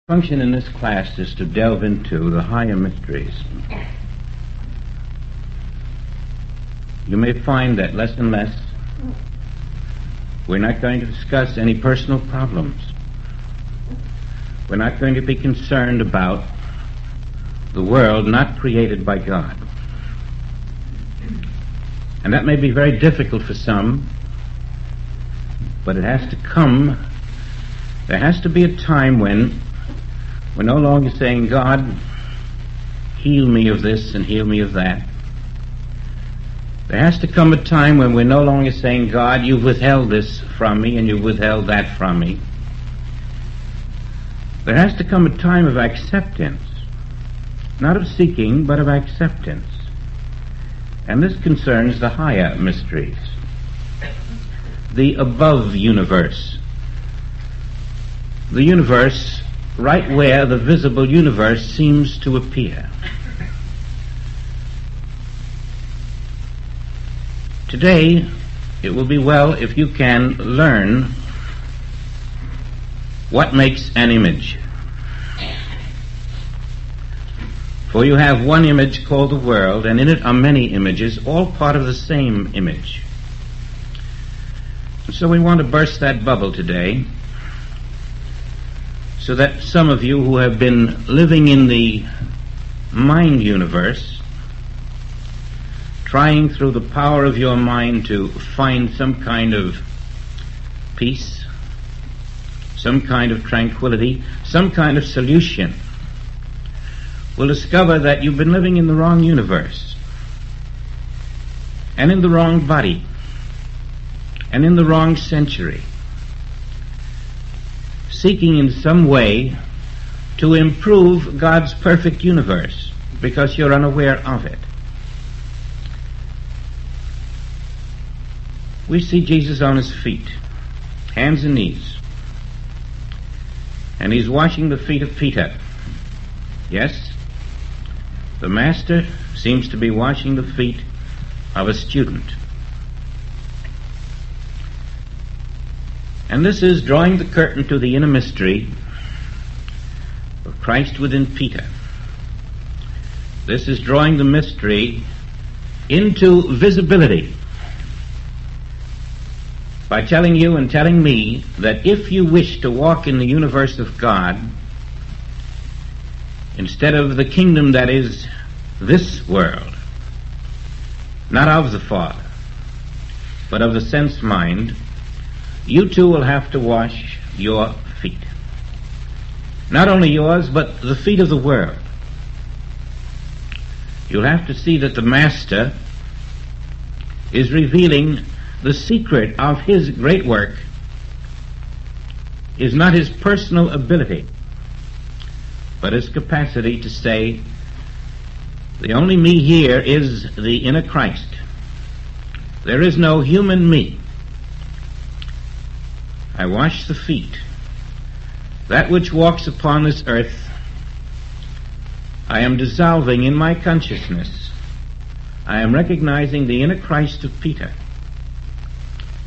Function in this class is to delve into the higher mysteries. You may find that less and less we're not going to discuss any personal problems. We're not going to be concerned about the world not created by God. And that may be very difficult for some, but it has to come. There has to be a time when we're no longer saying, God, heal me of this and heal me of that. There has to come a time when we're no longer saying, God, you've withheld this from me and you've withheld that from me. There has to come a time of acceptance, not of seeking, but of acceptance. And this concerns the higher mysteries, the above universe, the universe right where the visible universe seems to appear. Today, it will be well if you can learn what makes an image. For you have one image called the world, and in it are many images, all part of the same image. And so we want to burst that bubble today, so that some of you who have been living in the mind universe, trying through the power of your mind to find some kind of peace, some kind of tranquility, some kind of solution, will discover that you've been living in the wrong universe, and in the wrong body, and in the wrong century, seeking in some way to improve God's perfect universe because you're unaware of it. We see Jesus on his feet, hands and knees, and he's washing the feet of Peter. Yes, the master seems to be washing the feet of a student. And this is drawing the curtain to the inner mystery of Christ within Peter. This is drawing the mystery into visibility by telling you and telling me that if you wish to walk in the universe of God, instead of the kingdom that is this world, not of the Father, but of the sense mind, you too will have to wash your feet. Not only yours, but the feet of the world. You'll have to see that the Master is revealing the secret of his great work is not his personal ability, but his capacity to say, the only me here is the inner Christ. There is no human me. I wash the feet. That which walks upon this earth, I am dissolving in my consciousness. I am recognizing the inner Christ of Peter,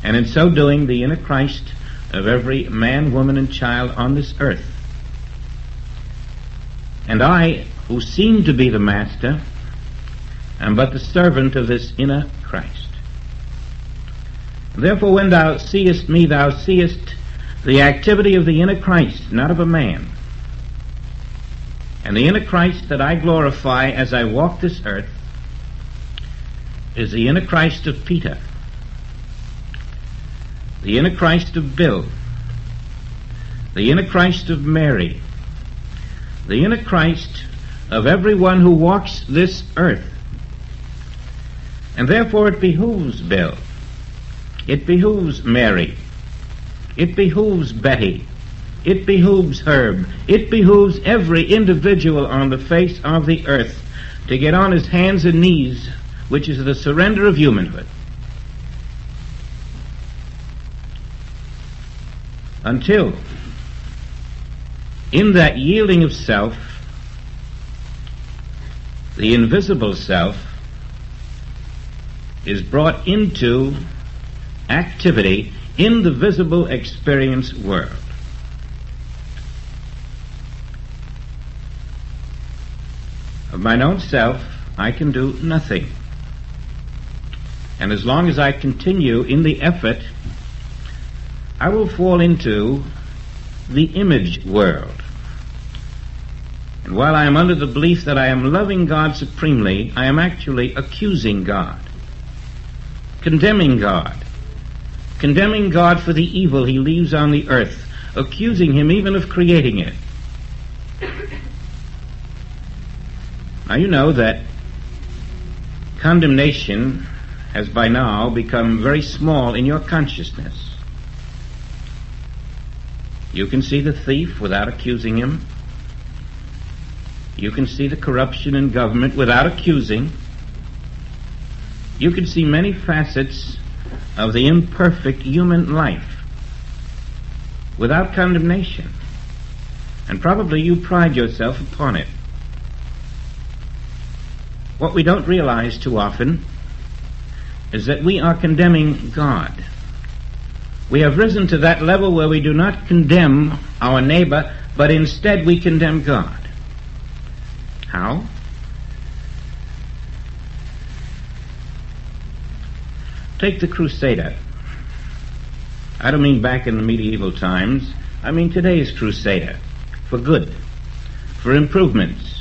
and in so doing the inner Christ of every man, woman, and child on this earth. And I, who seem to be the master, am but the servant of this inner Christ. Therefore, when thou seest me, thou seest the activity of the inner Christ, not of a man. And the inner Christ that I glorify as I walk this earth is the inner Christ of Peter, the inner Christ of Bill, the inner Christ of Mary, the inner Christ of everyone who walks this earth. And therefore it behooves Bill, it behooves Mary, it behooves Betty, it behooves Herb, it behooves every individual on the face of the earth to get on his hands and knees, which is the surrender of humanhood, until in that yielding of self, the invisible self is brought into activity in the visible experience world. Of mine own self, I can do nothing. And as long as I continue in the effort, I will fall into the image world. And while I am under the belief that I am loving God supremely, I am actually accusing God, condemning God for the evil he leaves on the earth, accusing him even of creating it. Now you know that condemnation has by now become very small in your consciousness. You can see the thief without accusing him. You can see the corruption in government without accusing. You can see many facets of the imperfect human life without condemnation. And probably you pride yourself upon it. What we don't realize too often is that we are condemning God. We have risen to that level where we do not condemn our neighbor, but instead we condemn God. How? Take the Crusader. I don't mean back in the medieval times. I mean today's Crusader. For good. For improvements.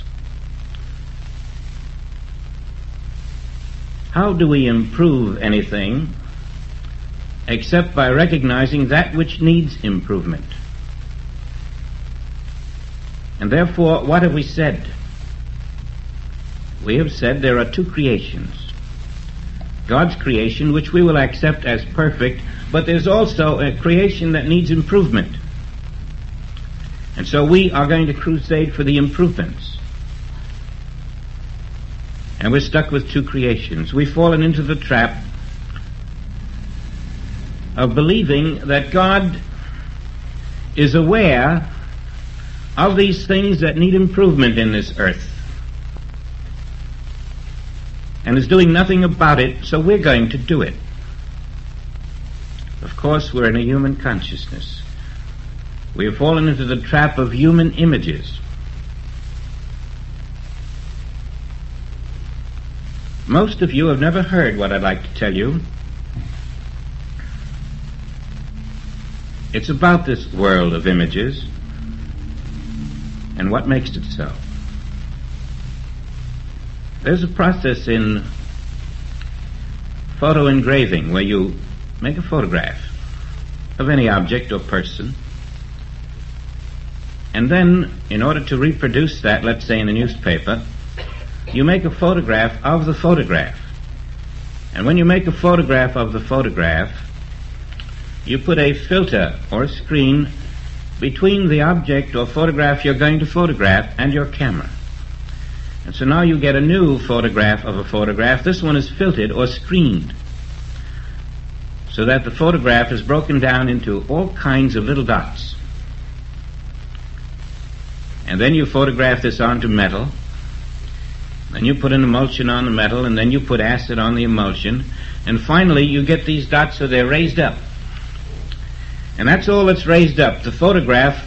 How do we improve anything except by recognizing that which needs improvement? And therefore, what have we said? We have said there are two creations. God's creation, which we will accept as perfect, but there's also a creation that needs improvement. And so we are going to crusade for the improvements. And we're stuck with two creations. We've fallen into the trap of believing that God is aware of these things that need improvement in this earth and is doing nothing about it, so we're going to do it. Of course, we're in a human consciousness. We have fallen into the trap of human images. Most of you have never heard what I'd like to tell you. It's about this world of images and what makes it so. There's a process in photo engraving where you make a photograph of any object or person, and then in order to reproduce that, let's say in a newspaper, you make a photograph of the photograph. And when you make a photograph of the photograph, you put a filter or a screen between the object or photograph you're going to photograph and your camera. And so now you get a new photograph of a photograph. This one is filtered or screened so that the photograph is broken down into all kinds of little dots. And then you photograph this onto metal. Then you put an emulsion on the metal, and then you put acid on the emulsion, and finally you get these dots so they're raised up. And that's all that's raised up, the photograph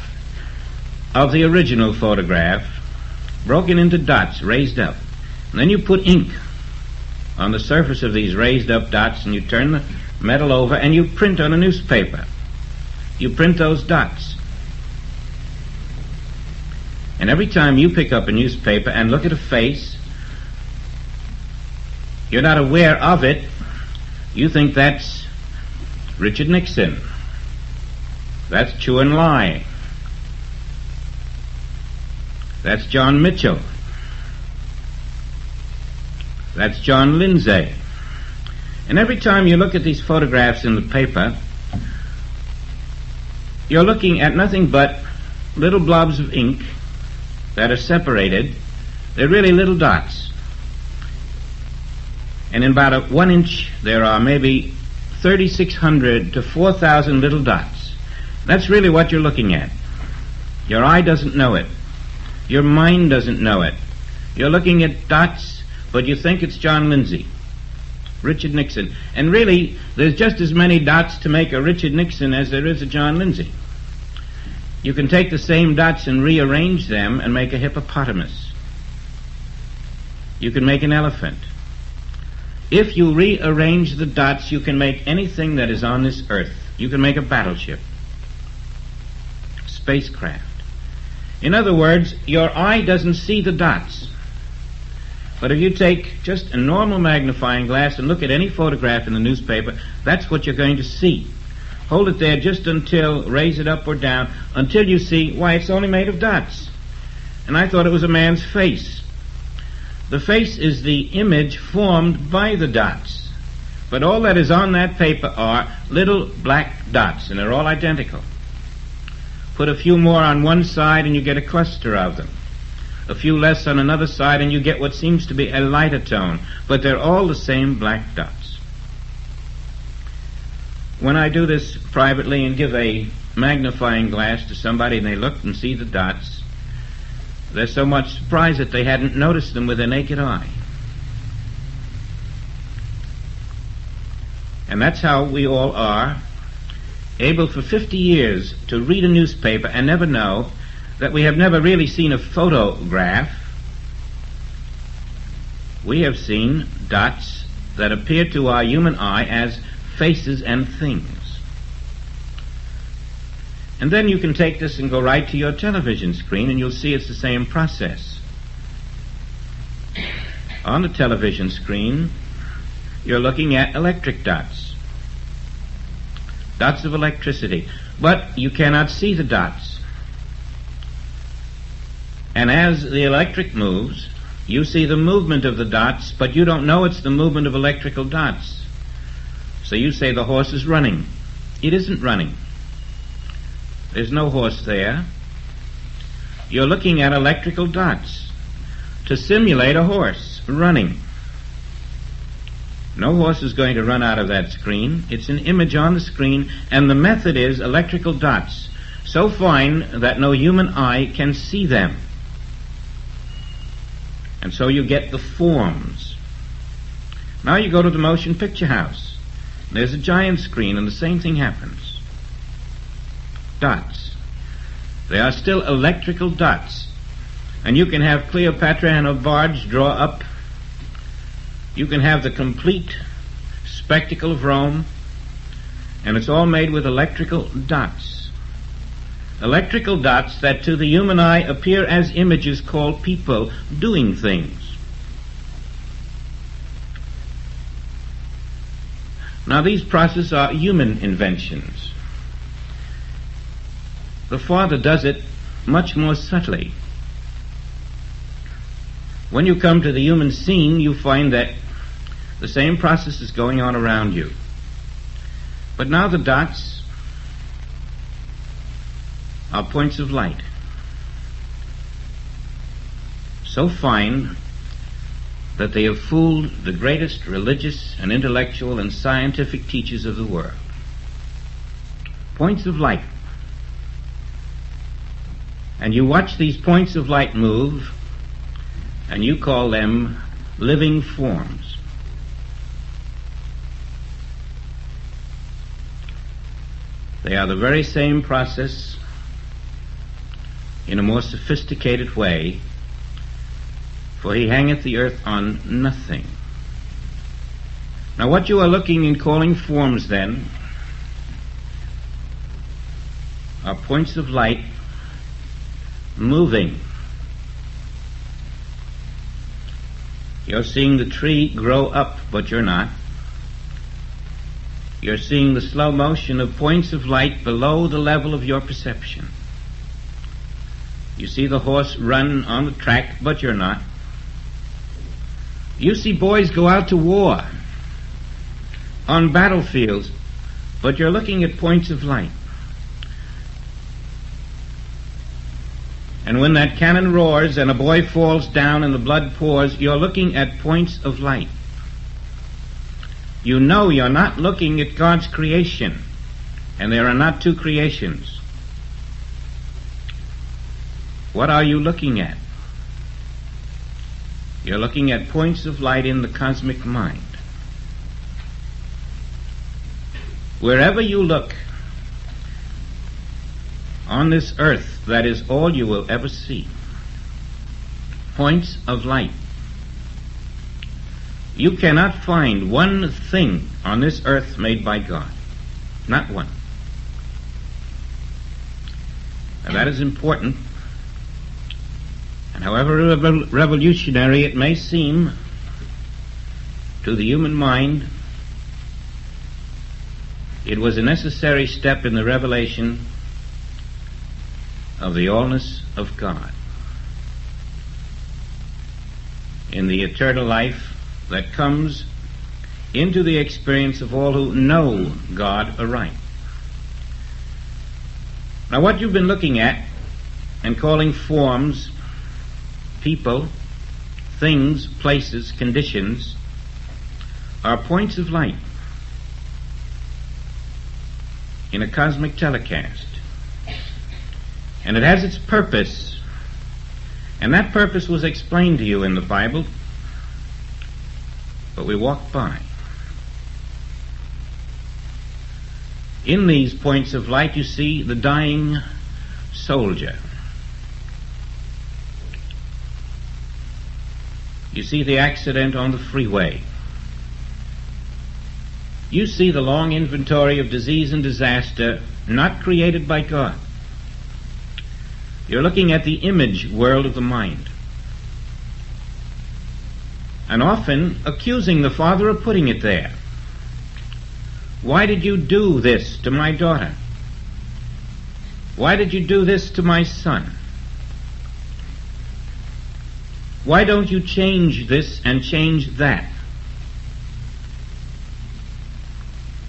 of the original photograph, broken into dots, raised up. And then you put ink on the surface of these raised up dots, and you turn the metal over, and you print on a newspaper. You print those dots. And every time you pick up a newspaper and look at a face, you're not aware of it. You think that's Richard Nixon. That's Chu and Lai. That's John Mitchell. That's John Lindsay. And every time you look at these photographs in the paper, you're looking at nothing but little blobs of ink that are separated. They're really little dots. And in about a 1 inch, there are maybe 3,600 to 4,000 little dots. That's really what you're looking at. Your eye doesn't know it. Your mind doesn't know it. You're looking at dots, but you think it's John Lindsay, Richard Nixon. And really, there's just as many dots to make a Richard Nixon as there is a John Lindsay. You can take the same dots and rearrange them and make a hippopotamus. You can make an elephant. If you rearrange the dots, you can make anything that is on this earth. You can make a battleship, spacecraft. In other words, your eye doesn't see the dots. But if you take just a normal magnifying glass and look at any photograph in the newspaper, that's what you're going to see. Hold it there just until, raise it up or down, until you see, why, it's only made of dots. And I thought it was a man's face. The face is the image formed by the dots. But all that is on that paper are little black dots, and they're all identical. Put a few more on one side and you get a cluster of them. A few less on another side and you get what seems to be a lighter tone. But they're all the same black dots. When I do this privately and give a magnifying glass to somebody and they look and see the dots, they're so much surprised that they hadn't noticed them with their naked eye. And that's how we all are, able for 50 years to read a newspaper and never know that we have never really seen a photograph. We have seen dots that appear to our human eye as faces and things. And then you can take this and go right to your television screen and you'll see it's the same process. On the television screen, you're looking at electric dots. Dots of electricity. But you cannot see the dots. And as the electric moves, you see the movement of the dots, but you don't know it's the movement of electrical dots. So you say the horse is running. It isn't running. There's no horse there. You're looking at electrical dots to simulate a horse running. No horse is going to run out of that screen. It's an image on the screen, and the method is electrical dots, so fine that no human eye can see them. And so you get the forms. Now you go to the motion picture house. There's a giant screen, and the same thing happens. Dots. They are still electrical dots. And you can have Cleopatra and her barge draw up. You can have the complete spectacle of Rome, and it's all made with electrical dots. Electrical dots that to the human eye appear as images called people doing things. Now these processes are human inventions. The Father does it much more subtly. When you come to the human scene, you find that the same process is going on around you. But now the dots are points of light, so fine that they have fooled the greatest religious and intellectual and scientific teachers of the world. Points of light. And you watch these points of light move, and you call them living forms. They are the very same process in a more sophisticated way, for he hangeth the earth on nothing. Now what you are looking and calling forms then are points of light moving. You're seeing the tree grow up, but you're not. You're seeing the slow motion of points of light below the level of your perception. You see the horse run on the track, but you're not. You see boys go out to war on battlefields, but you're looking at points of light. And when that cannon roars and a boy falls down and the blood pours, you're looking at points of light. You know you're not looking at God's creation, and there are not two creations. What are you looking at? You're looking at points of light in the cosmic mind. Wherever you look on this earth, that is all you will ever see. Points of light. You cannot find one thing on this earth made by God. Not one. Now that is important. And however revolutionary it may seem to the human mind, it was a necessary step in the revelation of the allness of God, in the eternal life that comes into the experience of all who know God aright. Now what you've been looking at and calling forms, people, things, places, conditions, are points of light in a cosmic telecast. And it has its purpose, and that purpose was explained to you in the Bible, but we walk by. In these points of light you see the dying soldier. You see the accident on the freeway. You see the long inventory of disease and disaster not created by God. You're looking at the image world of the mind, and often accusing the Father of putting it there. Why did you do this to my daughter? Why did you do this to my son? Why don't you change this and change that?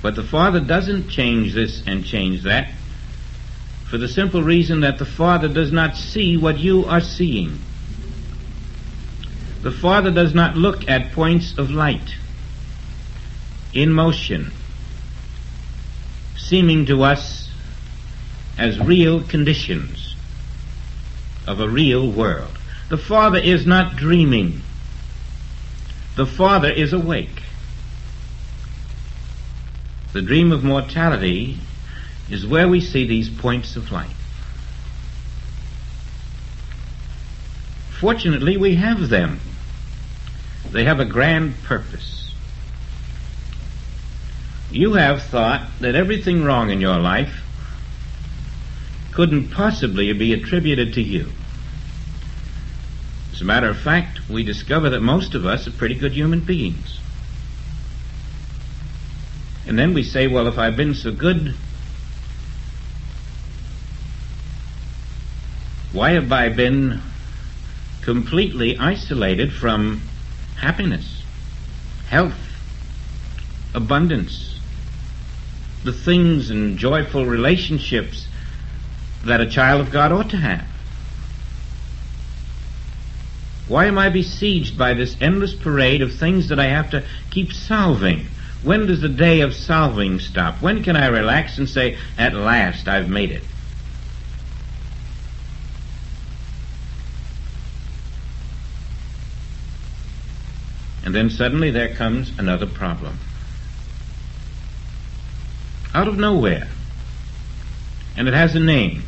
But the Father doesn't change this and change that, for the simple reason that the Father does not see what you are seeing. The Father does not look at points of light in motion, seeming to us as real conditions of a real world. The Father is not dreaming. The Father is awake. The dream of mortality is where we see these points of light. Fortunately, we have them. They have a grand purpose. You have thought that everything wrong in your life couldn't possibly be attributed to you. As a matter of fact, we discover that most of us are pretty good human beings. And then we say, well, if I've been so good, why have I been completely isolated from happiness, health, abundance, the things and joyful relationships that a child of God ought to have? Why am I besieged by this endless parade of things that I have to keep solving? When does the day of solving stop? When can I relax and say, at last I've made it? And then suddenly there comes another problem. Out of nowhere. And it has a name.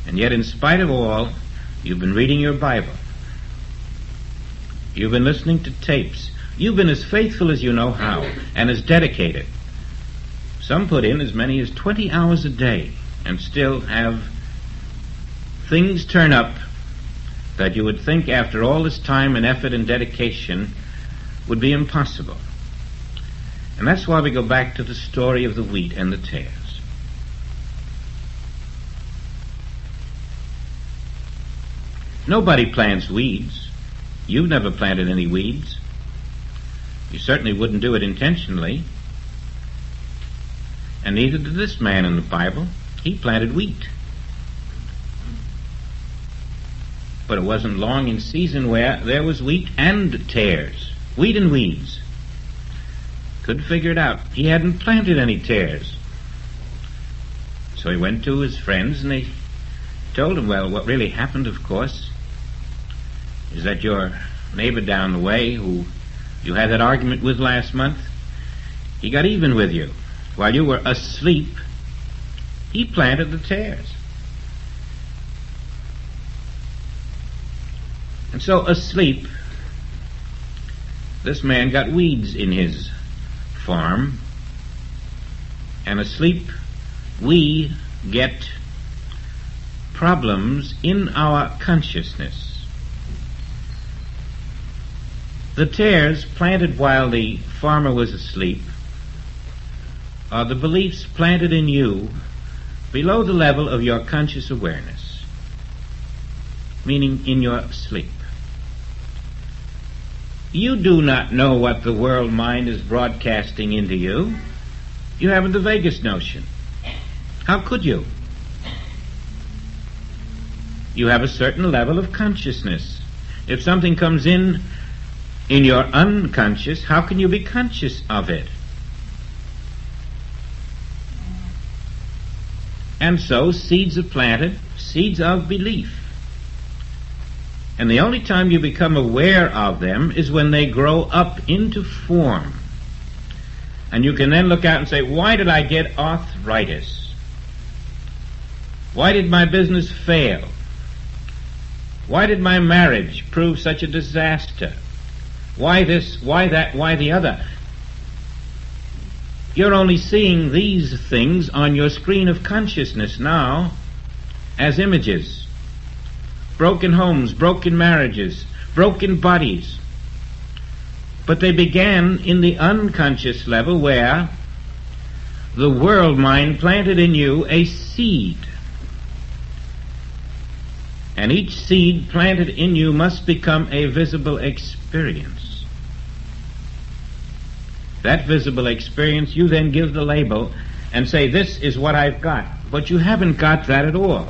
And yet in spite of all, you've been reading your Bible. You've been listening to tapes. You've been as faithful as you know how, and as dedicated. Some put in as many as 20 hours a day, and still have things turn up that you would think after all this time and effort and dedication would be impossible. And that's why we go back to the story of the wheat and the tares. Nobody plants weeds. You've never planted any weeds. You certainly wouldn't do it intentionally. And neither did this man in the Bible. He planted wheat. But it wasn't long in season where there was wheat and tares. Wheat and weeds. Couldn't figure it out. He hadn't planted any tares. So he went to his friends and they told him, well, what really happened, of course, is that your neighbor down the way, who you had that argument with last month, he got even with you. While you were asleep, he planted the tares. And so asleep, this man got weeds in his farm, and asleep we get problems in our consciousness. The tares planted while the farmer was asleep are the beliefs planted in you below the level of your conscious awareness, meaning in your sleep. You do not know what the world mind is broadcasting into you. You haven't the vaguest notion. How could you? You have a certain level of consciousness. If something comes in your unconscious, how can you be conscious of it? And so seeds are planted, seeds of belief. And the only time you become aware of them is when they grow up into form. And you can then look out and say, why did I get arthritis? Why did my business fail? Why did my marriage prove such a disaster? Why this, why that, why the other? You're only seeing these things on your screen of consciousness now as images. Broken homes, broken marriages, broken bodies. But they began in the unconscious level where the world mind planted in you a seed. And each seed planted in you must become a visible experience. That visible experience, you then give the label and say, this is what I've got. But you haven't got that at all.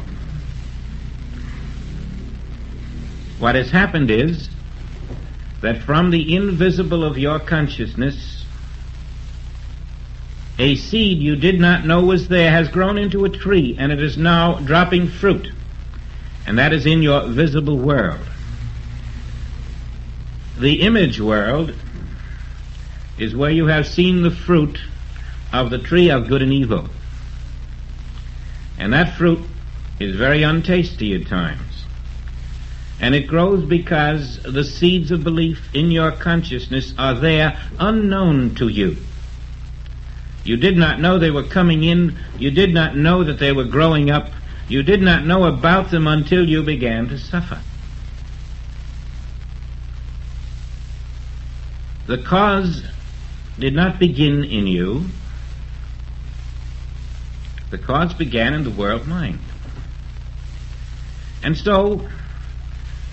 What has happened is that from the invisible of your consciousness, a seed you did not know was there has grown into a tree, and it is now dropping fruit. And that is in your visible world. The image world is where you have seen the fruit of the tree of good and evil. And that fruit is very untasty at times. And it grows because the seeds of belief in your consciousness are there unknown to you. You did not know they were coming in. You did not know that they were growing up. You did not know about them until you began to suffer. The cause did not begin in you. The cause began in the world mind. And so,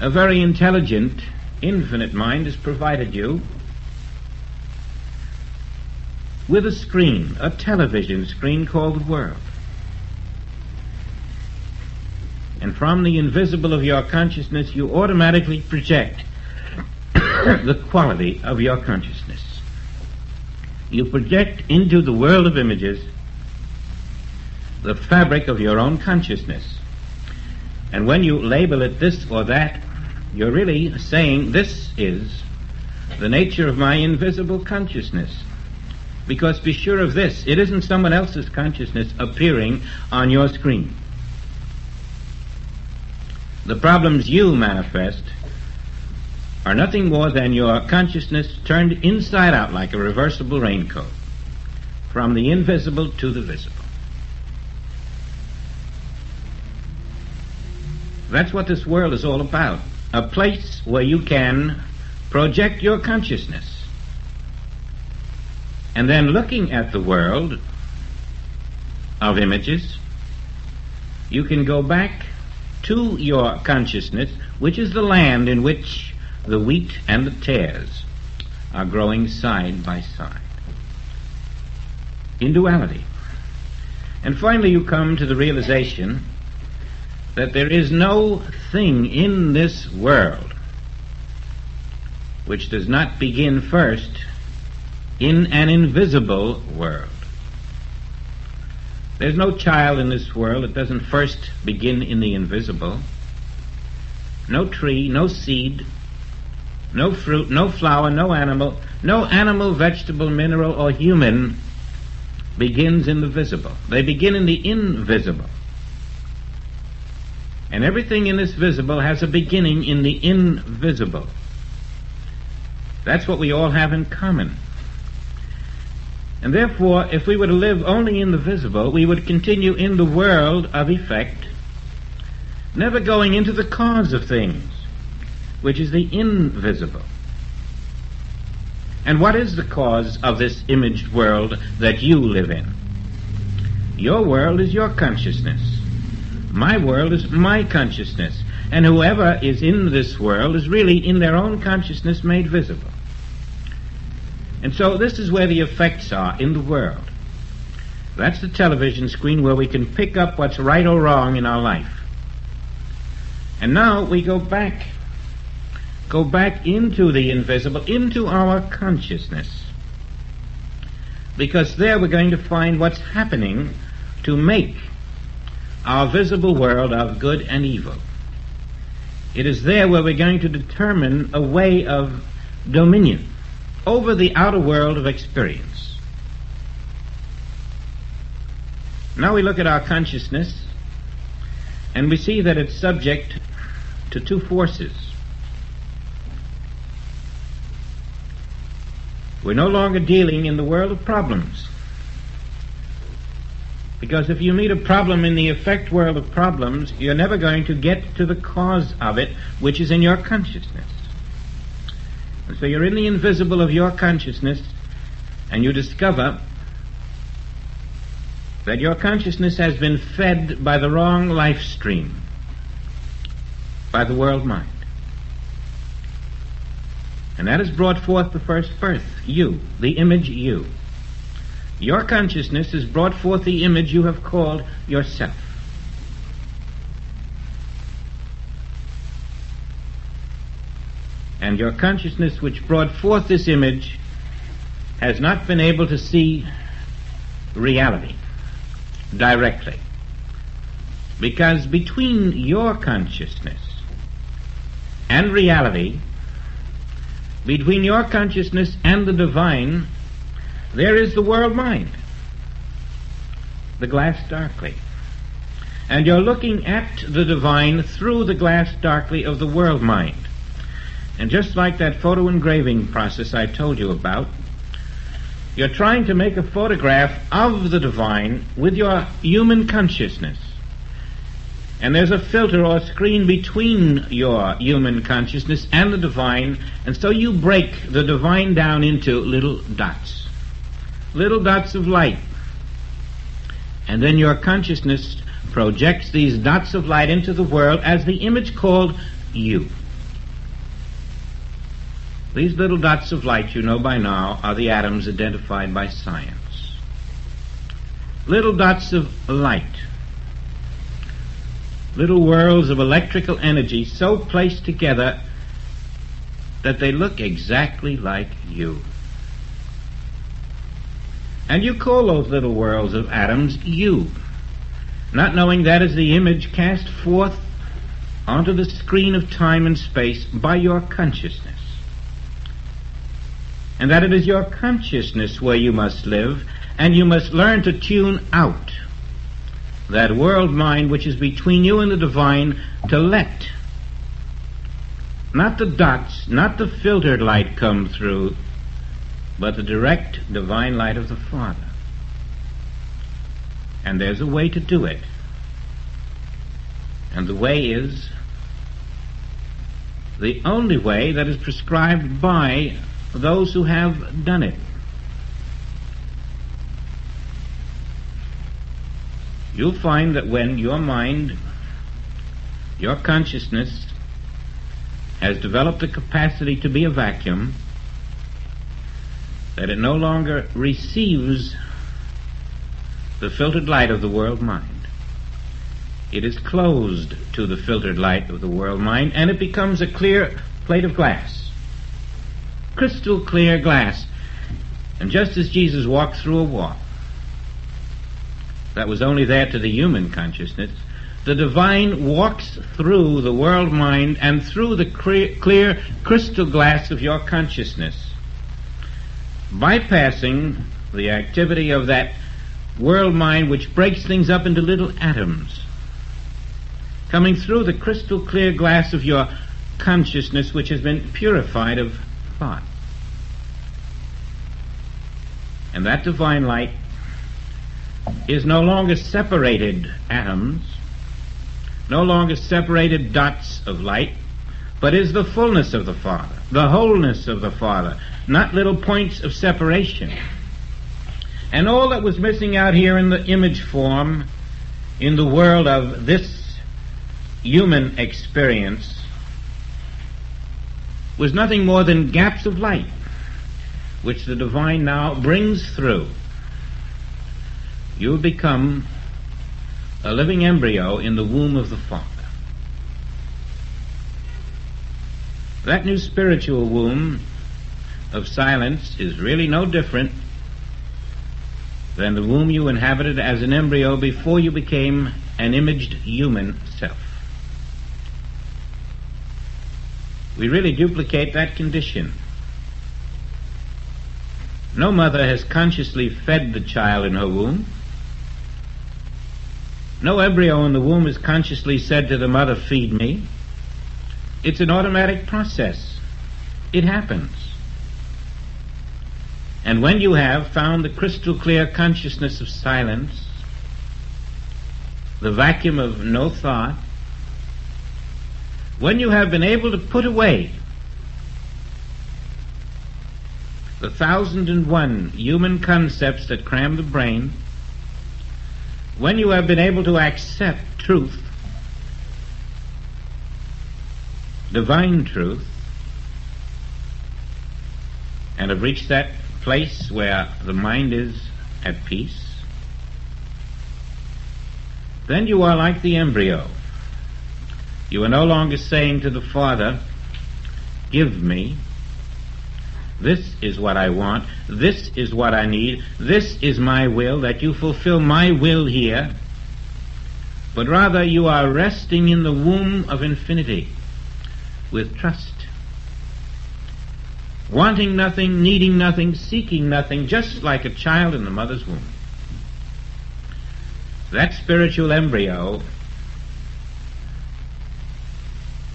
a very intelligent, infinite mind has provided you with a screen, a television screen called the world. And from the invisible of your consciousness, you automatically project the quality of your consciousness. You project into the world of images the fabric of your own consciousness. And when you label it this or that, you're really saying, this is the nature of my invisible consciousness. Because be sure of this, it isn't someone else's consciousness appearing on your screen. The problems you manifest are nothing more than your consciousness turned inside out like a reversible raincoat, from the invisible to the visible. That's what this world is all about, a place where you can project your consciousness. And then looking at the world of images, you can go back to your consciousness, which is the land in which the wheat and the tares are growing side by side, in duality. And finally you come to the realization that there is no thing in this world which does not begin first in an invisible world. There's no child in this world that doesn't first begin in the invisible. No tree, no seed, no fruit, no flower, no animal, vegetable, mineral, or human begins in the visible. They begin in the invisible. And everything in this visible has a beginning in the invisible. That's what we all have in common. And therefore, if we were to live only in the visible, we would continue in the world of effect, never going into the cause of things, which is the invisible. And what is the cause of this imaged world that you live in? Your world is your consciousness. My world is my consciousness. And whoever is in this world is really in their own consciousness made visible. And so this is where the effects are in the world. That's the television screen where we can pick up what's right or wrong in our life. And now we go back into the invisible, into our consciousness. Because there we're going to find what's happening to make our visible world of good and evil. It is there where we're going to determine a way of dominion over the outer world of experience. Now we look at our consciousness, and we see that it's subject to two forces. We're no longer dealing in the world of problems. Because if you meet a problem in the effect world of problems, you're never going to get to the cause of it, which is in your consciousness. And so you're in the invisible of your consciousness, and you discover that your consciousness has been fed by the wrong life stream, by the world mind. And that has brought forth the first birth, you, the image you. Your consciousness has brought forth the image you have called yourself. And your consciousness which brought forth this image has not been able to see reality directly. Because between your consciousness and reality, between your consciousness and the divine, there is the world mind, the glass darkly. And you're looking at the divine through the glass darkly of the world mind. And just like that photo engraving process I told you about, you're trying to make a photograph of the divine with your human consciousness. And there's a filter or screen between your human consciousness and the divine, and so you break the divine down into little dots of light. And then your consciousness projects these dots of light into the world as the image called you. These little dots of light, you know by now, are the atoms identified by science. Little dots of light. Little whirls of electrical energy so placed together that they look exactly like you. And you call those little whirls of atoms you, not knowing that is the image cast forth onto the screen of time and space by your consciousness. And that it is your consciousness where you must live, and you must learn to tune out that world mind which is between you and the divine, to let not the dots, not the filtered light come through, but the direct divine light of the Father. And there's a way to do it. And the way is the only way that is prescribed by those who have done it. You'll find that when your mind, your consciousness, has developed the capacity to be a vacuum, that it no longer receives the filtered light of the world mind. It is closed to the filtered light of the world mind, and it becomes a clear plate of glass. Crystal clear glass. And just as Jesus walked through a wall that was only there to the human consciousness, the divine walks through the world mind and through the clear crystal glass of your consciousness, bypassing the activity of that world mind which breaks things up into little atoms, coming through the crystal clear glass of your consciousness, which has been purified of thought. And that divine light is no longer separated atoms, no longer separated dots of light, but is the fullness of the Father, the wholeness of the Father, not little points of separation. And all that was missing out here in the image form, in the world of this human experience, was nothing more than gaps of light, which the divine now brings through. You become a living embryo in the womb of the Father. That new spiritual womb of silence is really no different than the womb you inhabited as an embryo before you became an imaged human self. We really duplicate that condition. No mother has consciously fed the child in her womb. No embryo in the womb has consciously said to the mother, "Feed me." It's an automatic process. It happens. And when you have found the crystal clear consciousness of silence, the vacuum of no thought, when you have been able to put away the 1,001 human concepts that cram the brain, when you have been able to accept truth, divine truth, and have reached that place where the mind is at peace, then you are like the embryo. You are no longer saying to the Father, "Give me. This is what I want. This is what I need. This is my will, that you fulfill my will here." But rather you are resting in the womb of infinity with trust, wanting nothing, needing nothing, seeking nothing, just like a child in the mother's womb. That spiritual embryo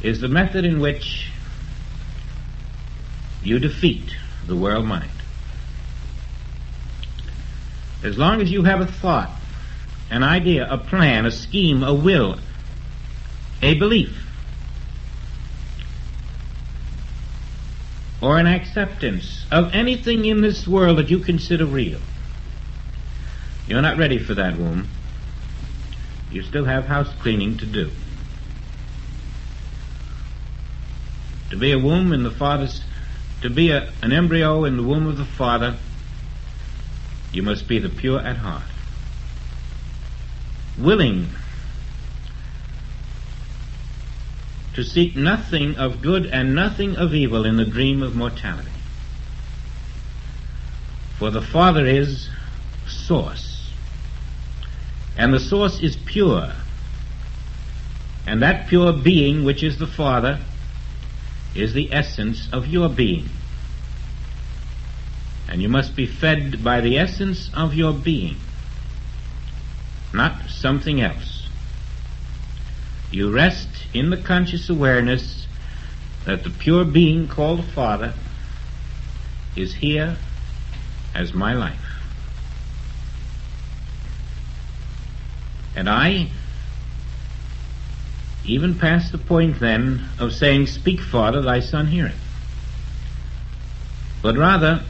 is the method in which you defeat the world mind. As long as you have a thought, an idea, a plan, a scheme, a will, a belief, or an acceptance of anything in this world that you consider real, you're not ready for that womb. You still have house cleaning to do. To be a womb in the Father's, to be an embryo in the womb of the Father, you must be the pure at heart, willing to seek nothing of good and nothing of evil in the dream of mortality. For the Father is source, and the source is pure, and that pure being which is the Father is the essence of your being. And you must be fed by the essence of your being, not something else. You rest in the conscious awareness that the pure being called Father is here as my life. And I even past the point then of saying, "Speak, Father, thy Son heareth." But rather,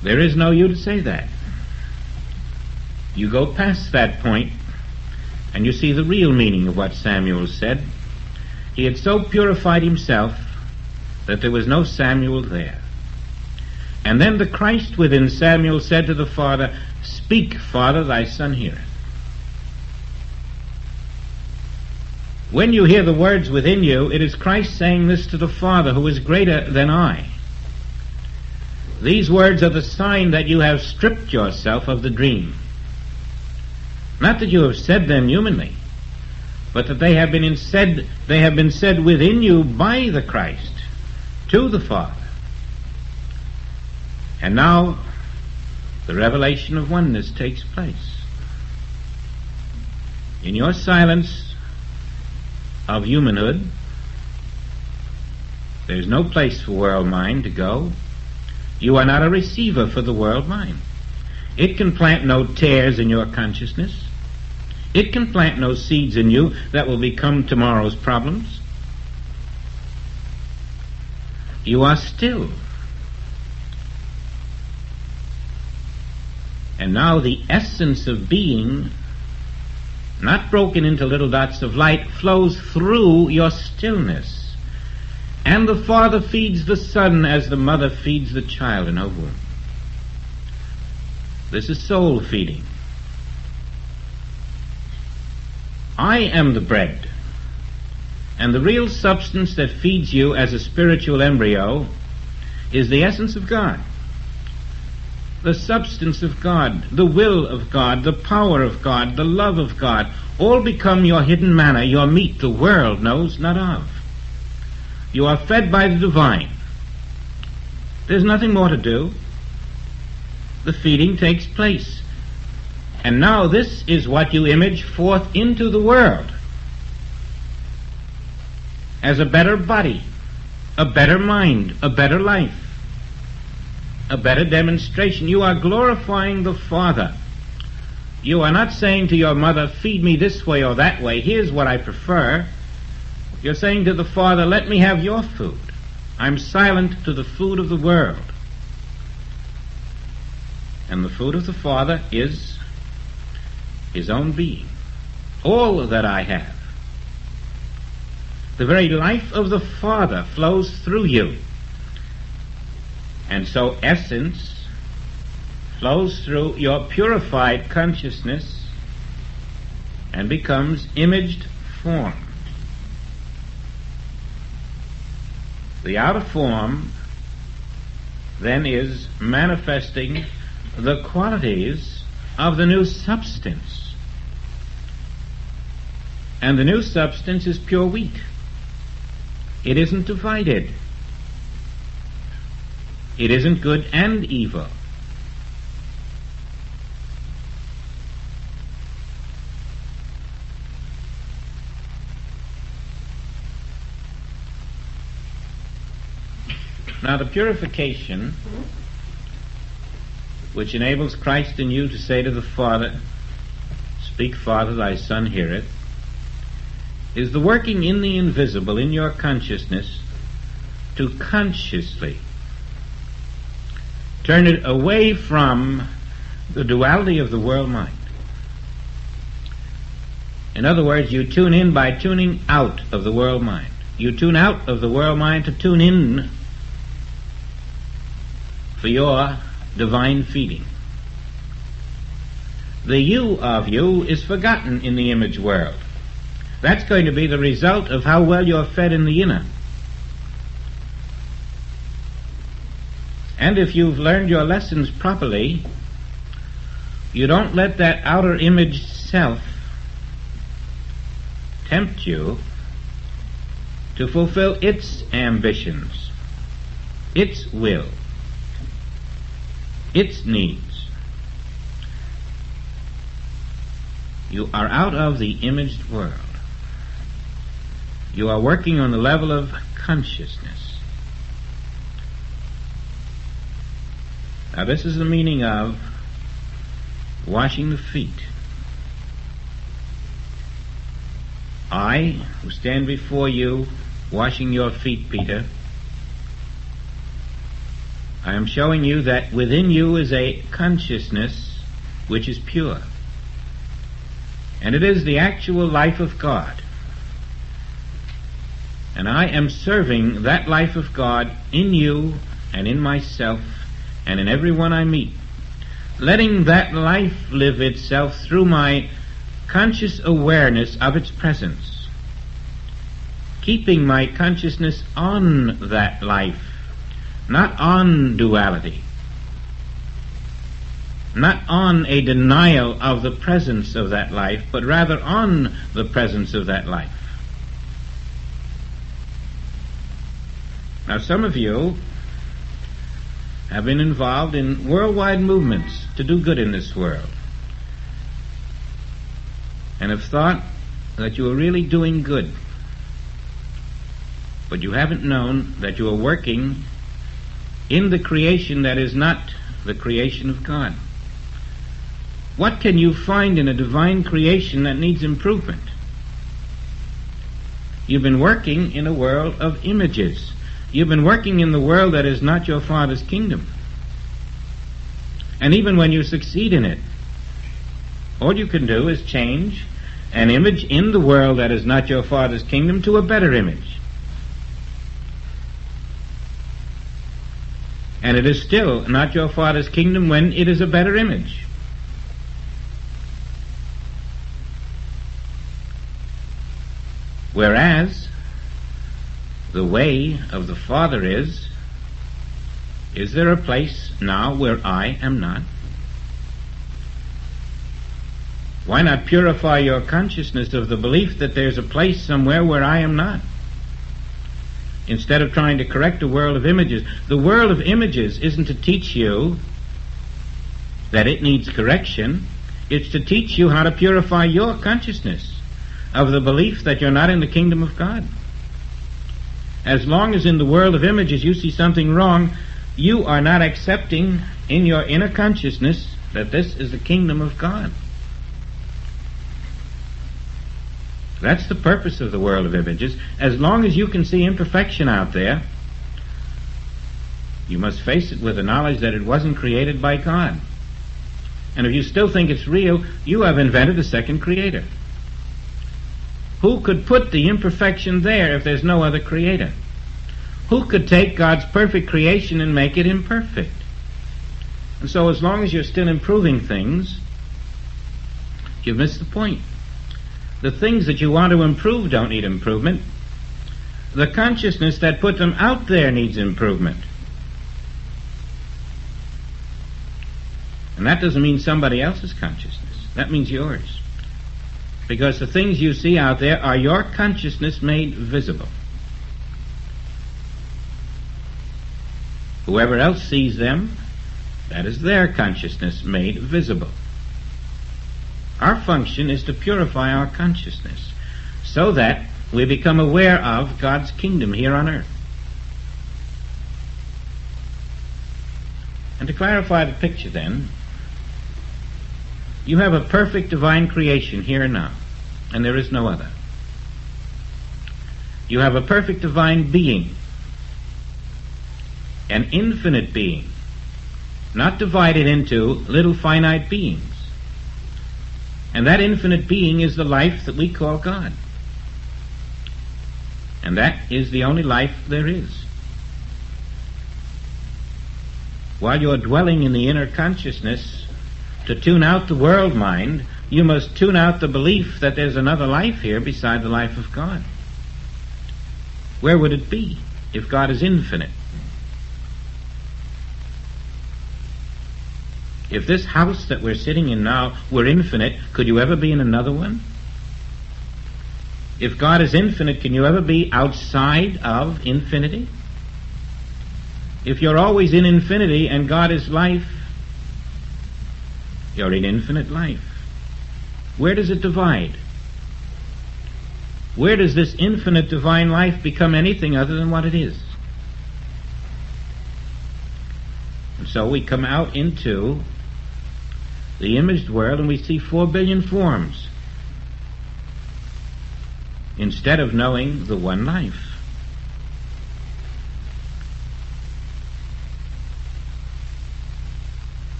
there is no you to say that. You go past that point and you see the real meaning of what Samuel said. He had so purified himself that there was no Samuel there. And then the Christ within Samuel said to the Father, "Speak, Father, thy Son heareth." When you hear the words within you, it is Christ saying this to the Father, who is greater than I. These words are the sign that you have stripped yourself of the dream. Not that you have said them humanly, but that they have been said within you by the Christ to the Father. And now the revelation of oneness takes place. In your silence, of humanhood. There's no place for world mind to go. You are not a receiver for the world mind. It can plant no tares in your consciousness. It can plant no seeds in you that will become tomorrow's problems. You are still. And now the essence of being, not broken into little dots of light, flows through your stillness. And the Father feeds the Son as the mother feeds the child in her womb. This is soul feeding. I am the bread, and the real substance that feeds you as a spiritual embryo is the essence of God, the substance of God, the will of God, the power of God, the love of God, all become your hidden manna, your meat the world knows not of. You are fed by the divine. There's nothing more to do. The feeding takes place. And now this is what you image forth into the world as a better body, a better mind, a better life, a better demonstration. You are glorifying the Father. You are not saying to your mother, feed me this way or that way, here's what I prefer. You're saying to the Father, let me have your food. I'm silent to the food of the world. And the food of the Father is His own being, all that I have. The very life of the Father flows through you. And so essence flows through your purified consciousness and becomes imaged form. The outer form then is manifesting the qualities of the new substance. And the new substance is pure wheat. It isn't divided. It isn't good and evil. Now the purification which enables Christ in you to say to the Father, speak, Father, thy Son heareth, is the working in the invisible in your consciousness to consciously turn it away from the duality of the world mind. In other words, you tune in by tuning out of the world mind. You tune out of the world mind to tune in for your divine feeding. The you of you is forgotten in the image world. That's going to be the result of how well you're fed in the inner. And if you've learned your lessons properly, you don't let that outer image self tempt you to fulfill its ambitions, its will, its needs. You are out of the imaged world. You are working on the level of consciousness. Now this is the meaning of washing the feet. I, who stand before you, washing your feet, Peter, I am showing you that within you is a consciousness which is pure. And it is the actual life of God. And I am serving that life of God in you and in myself and in everyone I meet, letting that life live itself through my conscious awareness of its presence, keeping my consciousness on that life, not on duality, not on a denial of the presence of that life, but rather on the presence of that life. Now some of you have been involved in worldwide movements to do good in this world, and have thought that you are really doing good. but you haven't known that you are working in the creation that is not the creation of God. What can you find in a divine creation that needs improvement? You've been working in a world of images. You've been working in the world that is not your Father's kingdom. And even when you succeed in it, all you can do is change an image in the world that is not your Father's kingdom to a better image. And it is still not your Father's kingdom when it is a better image. Whereas the way of the Father is there a place now where I am not? Why not purify your consciousness of the belief that there's a place somewhere where I am not? Instead of trying to correct a world of images. The world of images isn't to teach you that it needs correction. It's to teach you how to purify your consciousness of the belief that you're not in the kingdom of God. As long as in the world of images you see something wrong, you are not accepting in your inner consciousness that this is the kingdom of God. That's the purpose of the world of images. As long as you can see imperfection out there, you must face it with the knowledge that it wasn't created by God. And if you still think it's real, you have invented a second creator. Who could put the imperfection there if there's no other creator? Who could take God's perfect creation and make it imperfect? And so as long as you're still improving things, you've missed the point. The things that you want to improve don't need improvement. The consciousness that put them out there needs improvement. And that doesn't mean somebody else's consciousness. That means yours. Because the things you see out there are your consciousness made visible. Whoever else sees them, that is their consciousness made visible. Our function is to purify our consciousness so that we become aware of God's kingdom here on earth. And to clarify the picture then, you have a perfect divine creation here and now, and there is no other. You have a perfect divine being, an infinite being, not divided into little finite beings. And that infinite being is the life that we call God. And that is the only life there is. While you're dwelling in the inner consciousness, to tune out the world mind, you must tune out the belief that there's another life here beside the life of God. Where would it be if God is infinite? If this house that we're sitting in now were infinite, could you ever be in another one? If God is infinite, can you ever be outside of infinity? If you're always in infinity and God is life, you're in infinite life. Where does it divide? Where does this infinite divine life become anything other than what it is? And so we come out into the imaged world and we see 4 billion forms instead of knowing the one life.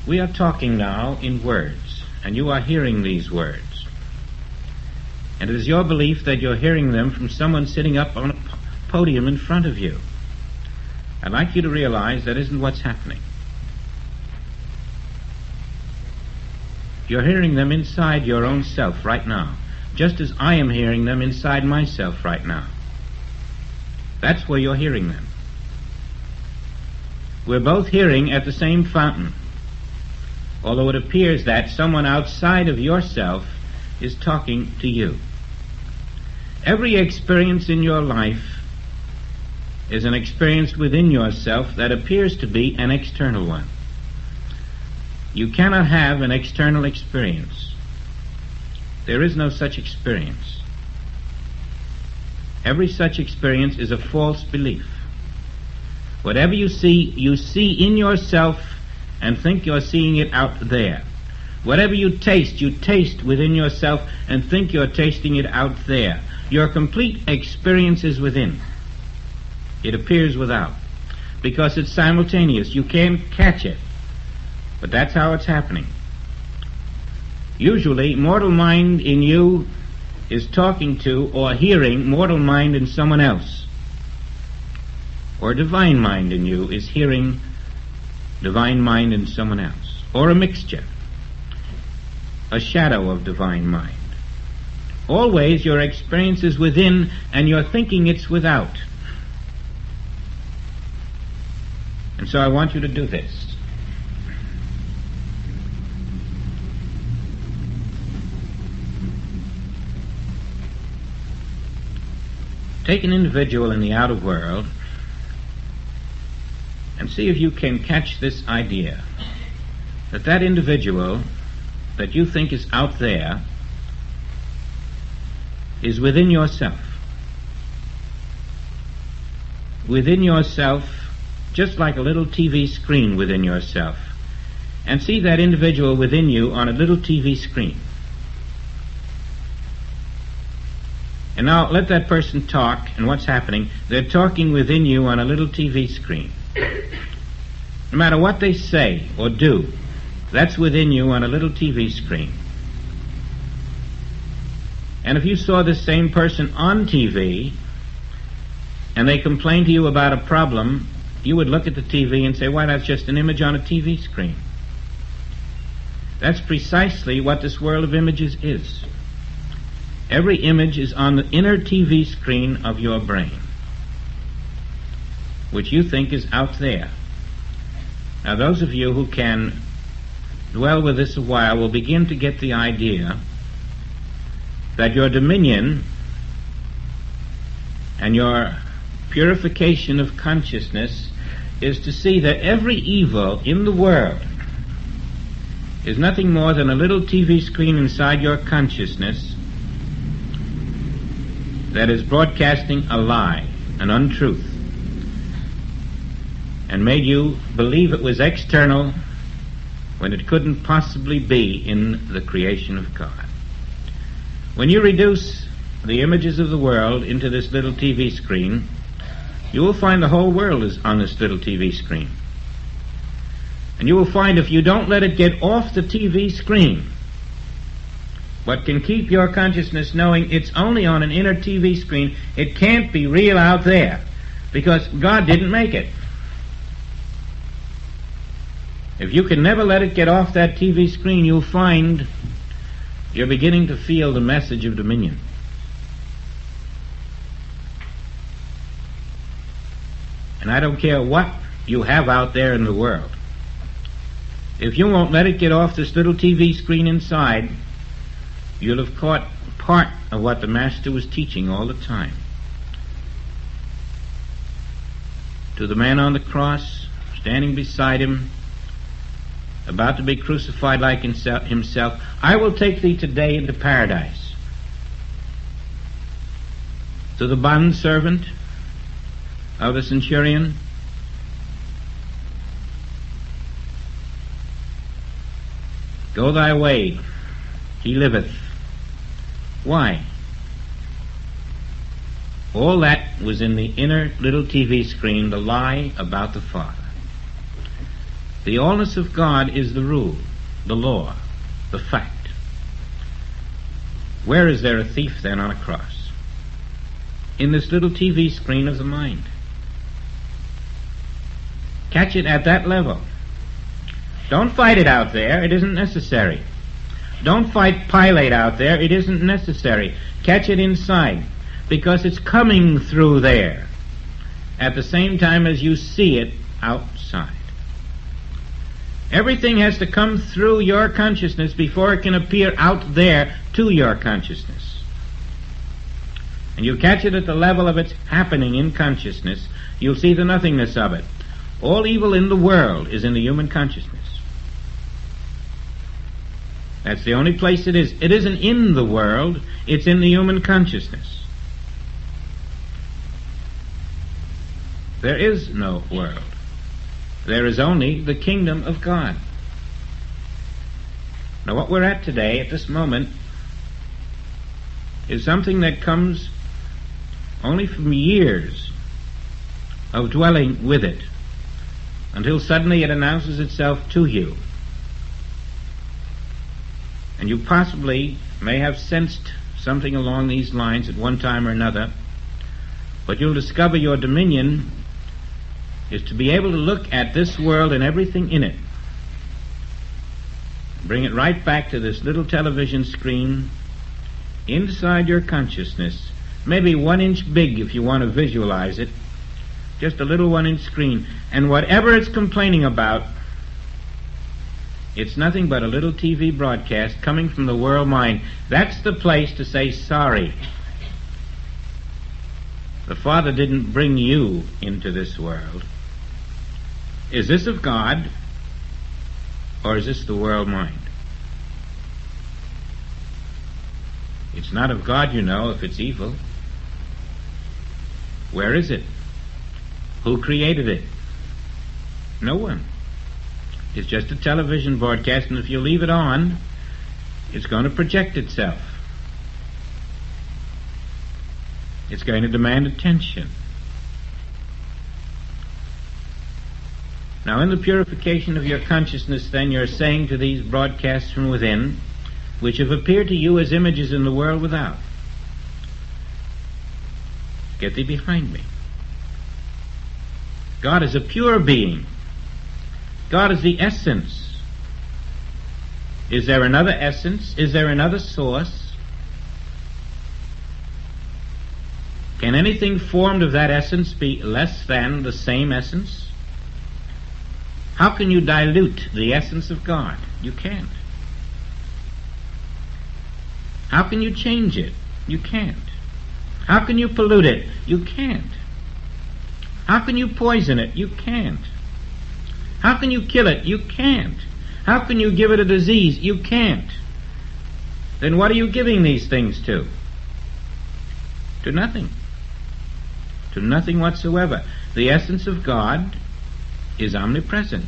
We are talking now in words, and you are hearing these words. And it is your belief that you're hearing them from someone sitting up on a podium in front of you. I'd like you to realize that isn't what's happening. You're hearing them inside your own self right now, just as I am hearing them inside myself right now. That's where you're hearing them. We're both hearing at the same fountain, although it appears that someone outside of yourself is talking to you. Every experience in your life is an experience within yourself that appears to be an external one. You cannot have an external experience. There is no such experience. Every such experience is a false belief. Whatever you see in yourself and think you're seeing it out there. Whatever you taste within yourself and think you're tasting it out there. Your complete experience is within. It appears without. Because it's simultaneous. You can't catch it. But that's how it's happening. Usually, mortal mind in you is talking to or hearing mortal mind in someone else. Or divine mind in you is hearing divine mind in someone else. Or a mixture. A shadow of divine mind. Always your experience is within and you're thinking it's without. And so I want you to do this. Take an individual in the outer world and see if you can catch this idea that that individual that you think is out there is within yourself. Within yourself, just like a little TV screen within yourself. And see that individual within you on a little TV screen. And now let that person talk, and what's happening? They're talking within you on a little TV screen. No matter what they say or do, that's within you on a little TV screen. And if you saw this same person on TV, and they complained to you about a problem, you would look at the TV and say, why, that's just an image on a TV screen. That's precisely what this world of images is. Every image is on the inner TV screen of your brain, which you think is out there. Now, those of you who can dwell with this a while will begin to get the idea that your dominion and your purification of consciousness is to see that every evil in the world is nothing more than a little TV screen inside your consciousness that is broadcasting a lie, an untruth, and made you believe it was external when it couldn't possibly be in the creation of God. When you reduce the images of the world into this little TV screen, you will find the whole world is on this little TV screen. And you will find if you don't let it get off the TV screen, what can keep your consciousness knowing it's only on an inner TV screen, it can't be real out there, because God didn't make it. If you can never let it get off that TV screen, you'll find you're beginning to feel the message of dominion. And I don't care what you have out there in the world. If you won't let it get off this little TV screen inside, you'll have caught part of what the Master was teaching all the time. To the man on the cross, standing beside him, about to be crucified like himself, I will take thee today into paradise. To the bondservant of the centurion, go thy way, he liveth. Why? All that was in the inner little TV screen, the lie about the Father. The allness of God is the rule, the law, the fact. Where is there a thief then on a cross? In this little TV screen of the mind. Catch it at that level. Don't fight it out there, it isn't necessary. Don't fight Pilate out there, it isn't necessary. Catch it inside, because it's coming through there at the same time as you see it outside. Everything has to come through your consciousness before it can appear out there to your consciousness. And you catch it at the level of its happening in consciousness, you'll see the nothingness of it. All evil in the world is in the human consciousness. That's the only place it is. It isn't in the world, it's in the human consciousness. There is no world. There is only the kingdom of God. Now what we're at today, at this moment, is something that comes only from years of dwelling with it, until suddenly it announces itself to you. And you possibly may have sensed something along these lines at one time or another, but you'll discover your dominion is to be able to look at this world and everything in it, bring it right back to this little television screen inside your consciousness, maybe 1 inch big if you want to visualize it, just a little 1 inch screen, and whatever it's complaining about, it's nothing but a little TV broadcast coming from the world mind. That's the place to say sorry. The Father didn't bring you into this world. Is this of God, or is this the world mind? It's not of God, you know, if it's evil. Where is it? Who created it? No one. It's just a television broadcast, and if you leave it on, it's going to project itself. It's going to demand attention. Now, in the purification of your consciousness, then, you're saying to these broadcasts from within, which have appeared to you as images in the world without, get thee behind me. God is a pure being. God is the essence. Is there another essence? Is there another source? Can anything formed of that essence be less than the same essence? How can you dilute the essence of God? You can't. How can you change it? You can't. How can you pollute it? You can't. How can you poison it? You can't. How can you kill it? You can't. How can you give it a disease? You can't. Then what are you giving these things to? To nothing. To nothing whatsoever. The essence of God is omnipresent.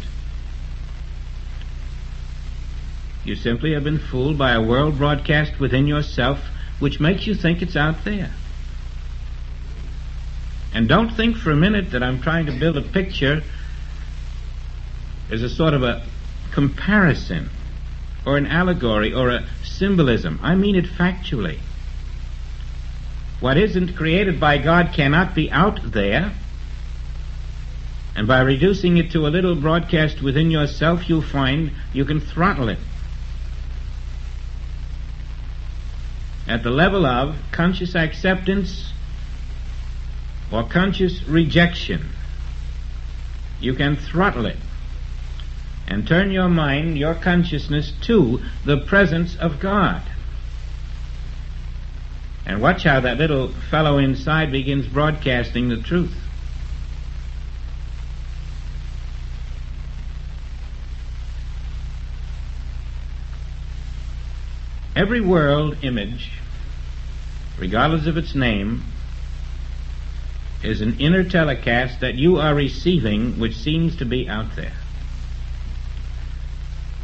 You simply have been fooled by a world broadcast within yourself which makes you think it's out there. And don't think for a minute that I'm trying to build a picture as a sort of a comparison or an allegory or a symbolism. I mean it factually. What isn't created by God cannot be out there, and by reducing it to a little broadcast within yourself, you'll find you can throttle it. At the level of conscious acceptance or conscious rejection, you can throttle it and turn your mind, your consciousness, to the presence of God. And watch how that little fellow inside begins broadcasting the truth. Every world image, regardless of its name, is an inner telecast that you are receiving which seems to be out there.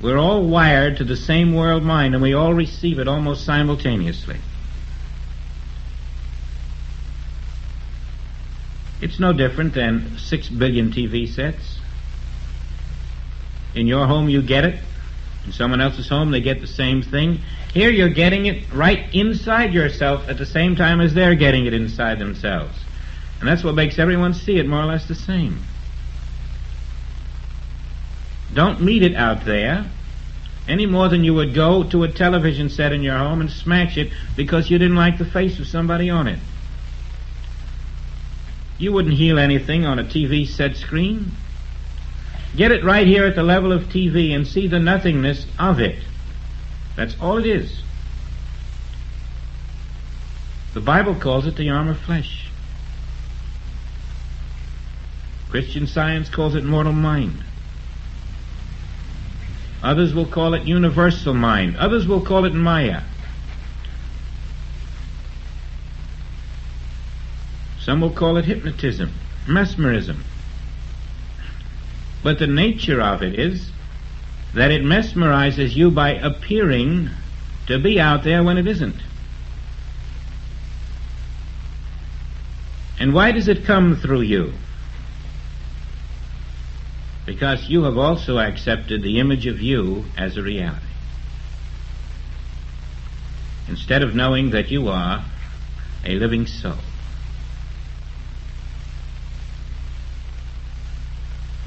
We're all wired to the same world mind, and we all receive it almost simultaneously. It's no different than 6 billion TV sets. In your home you get it. In someone else's home they get the same thing. Here you're getting it right inside yourself at the same time as they're getting it inside themselves. And that's what makes everyone see it more or less the same. Don't meet it out there any more than you would go to a television set in your home and smash it because you didn't like the face of somebody on it. You wouldn't heal anything on a TV set screen. Get it right here at the level of TV and see the nothingness of it. That's all it is. The Bible calls it the arm of flesh. Christian Science calls it mortal mind. Others will call it universal mind. Others will call it Maya. Some will call it hypnotism. mesmerism. But the nature of it is that it mesmerizes you by appearing to be out there when it isn't. And why does it come through you? Because you have also accepted the image of you as a reality. Instead of knowing that you are a living soul.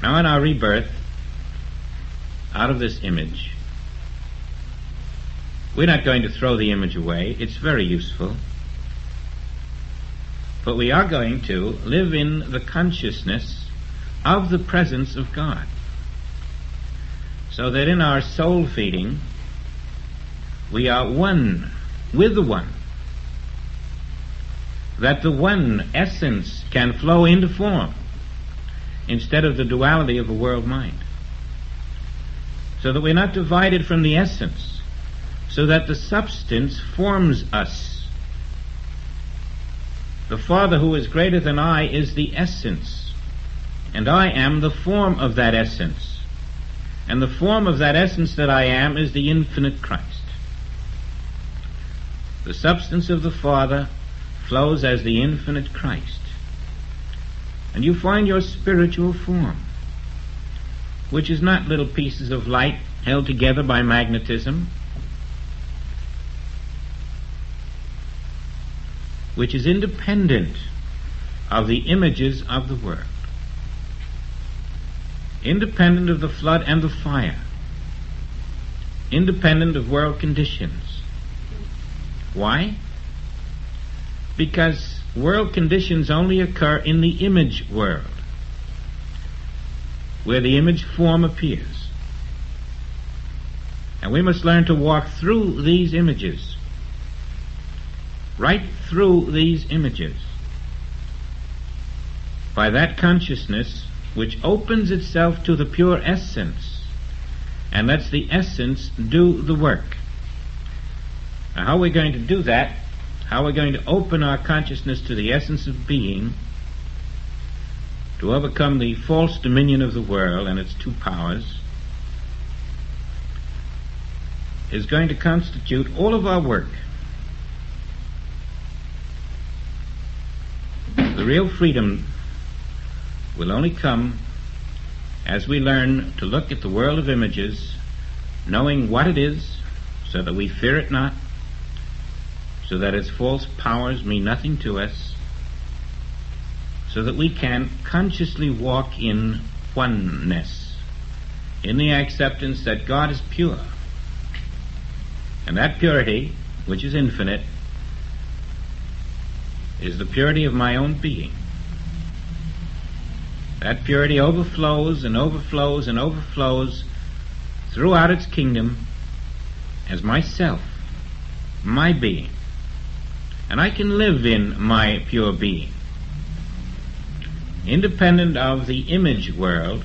Now in our rebirth, out of this image, we're not going to throw the image away. It's very useful. But we are going to live in the consciousness of the presence of God. So that in our soul feeding, we are one with the one. That the one essence can flow into form instead of the duality of a world mind. So that we're not divided from the essence, so that the substance forms us. The Father who is greater than I is the essence, and I am the form of that essence. And the form of that essence that I am is the infinite Christ. The substance of the Father flows as the infinite Christ. And you find your spiritual form, which is not little pieces of light held together by magnetism, which is independent of the images of the world, independent of the flood and the fire, independent of world conditions. Why? Because world conditions only occur in the image world, where the image form appears. And we must learn to walk through these images, right through these images, by that consciousness which opens itself to the pure essence and lets the essence do the work. Now, how are we going to do that? How are we going to open our consciousness to the essence of being, to overcome the false dominion of the world and its two powers, is going to constitute all of our work. The real freedom will only come as we learn to look at the world of images, knowing what it is, so that we fear it not, so that its false powers mean nothing to us, so that we can consciously walk in oneness, in the acceptance that God is pure. And that purity, which is infinite, is the purity of my own being. That purity overflows and overflows and overflows throughout its kingdom as myself, my being. And I can live in my pure being, independent of the image world,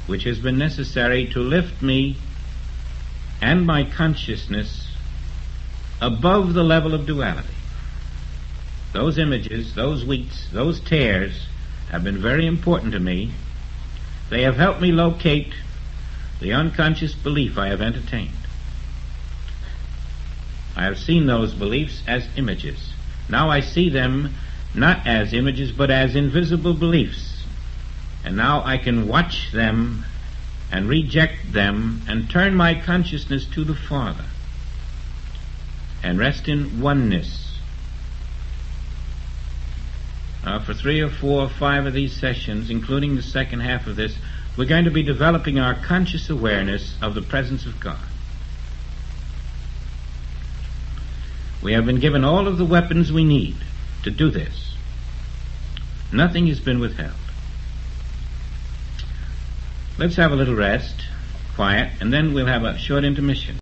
which has been necessary to lift me and my consciousness above the level of duality. Those images, those wheats, those tares have been very important to me. They have helped me locate the unconscious belief I have entertained. I have seen those beliefs as images. Now I see them not as images, but as invisible beliefs. And now I can watch them and reject them and turn my consciousness to the Father and rest in oneness. For 3 or 4 or 5 of these sessions, including the second half of this, we're going to be developing our conscious awareness of the presence of God. We have been given all of the weapons we need to do this. Nothing has been withheld. Let's have a little rest, quiet, and then we'll have a short intermission.